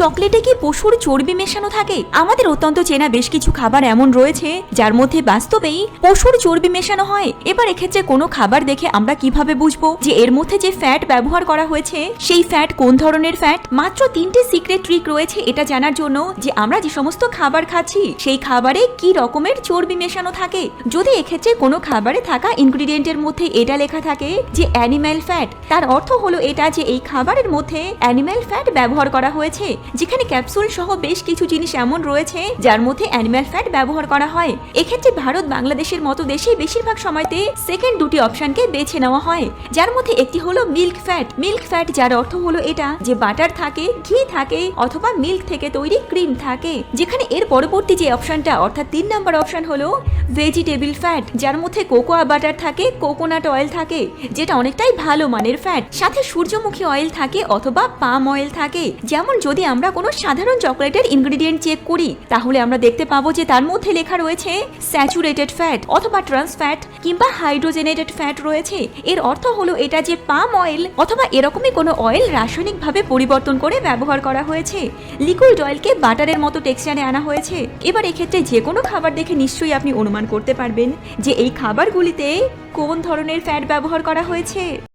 চকলেটে কি পশুর চর্বি মেশানো থাকে? আমাদের অত্যন্ত চেনা বেশ কিছু খাবার এমন রয়েছে যার মধ্যে বাস্তবেই পশুর চর্বি মেশানো হয়। এবার এক্ষেত্রে কোনো খাবার দেখে আমরা কিভাবে বুঝবো যে এর মধ্যে যে ফ্যাট ব্যবহার করা হয়েছে সেই ফ্যাট কোন ধরনের ফ্যাট? মাত্র 3টে সিক্রেট ট্রিক রয়েছে এটা জানার জন্য যে আমরা যে সমস্ত খাবার খাচ্ছি সেই খাবারে কি রকমের চর্বি মেশানো থাকে। যদি এক্ষেত্রে কোনো খাবারে থাকা ইনগ্রিডিয়েন্টের মধ্যে এটা লেখা থাকে যে অ্যানিম্যাল ফ্যাট, তার অর্থ হলো এটা যে এই খাবারের মধ্যে অ্যানিম্যাল ফ্যাট ব্যবহার করা হয়েছে। যেখানে ক্যাপসুল সহ বেশ কিছু জিনিস এমন রয়েছে যার মধ্যে অ্যানিম্যাল ফ্যাট ব্যবহার করা হয়। এক্ষেত্রে ভারত বাংলাদেশের মতো দেশে বেশিরভাগ সময়তে সেকেন্ড দুটি অপশনকে বেছে নেওয়া হয়, যার মধ্যে একটি হলো মিল্ক ফ্যাট। মিল্ক ফ্যাট যার অর্থ হলো এটা যে বাটার থাকে, ঘি থাকে অথবা মিল্ক থেকে তৈরি ক্রিম থাকে। যেখানে এর পরবর্তী যে অপশনটা অর্থাৎ 3 নম্বর অপশন হলো ভেজিটেবল ফ্যাট, যার মধ্যে কোকোয়া বাটার থাকে, কোকোনাট অয়েল থাকে যেটা অনেকটাই ভালো মানের ফ্যাট, সাথে সূর্যমুখী অয়েল থাকে অথবা পাম অয়েল থাকে। যেমন যদি আমরা কোনো সাধারণ চকলেটের ইনগ্রিডিয়েন্ট চেক করি তাহলে আমরা দেখতে পাবো যে তার মধ্যে লেখা রয়েছে স্যাচুরেটেড ফ্যাট অথবা ট্রান্স ফ্যাট কিংবা হাইড্রোজেনেটেড ফ্যাট রয়েছে। এর অর্থ হলো এটা যে পাম অয়েল অথবা এরকমই কোনো অয়েল রাসায়নিকভাবে পরিবর্তন করে ব্যবহার করা হয়েছে। লিকুইড অয়েলকে বাটারের মতো টেক্সচারে আনা হয়েছে। এবার এক্ষেত্রে যে কোনো খাবার দেখে নিশ্চয়ই আপনি অনুমান করতে পারবেন যে এই খাবারগুলিতে কোন ধরনের ফ্যাট ব্যবহার করা হয়েছে।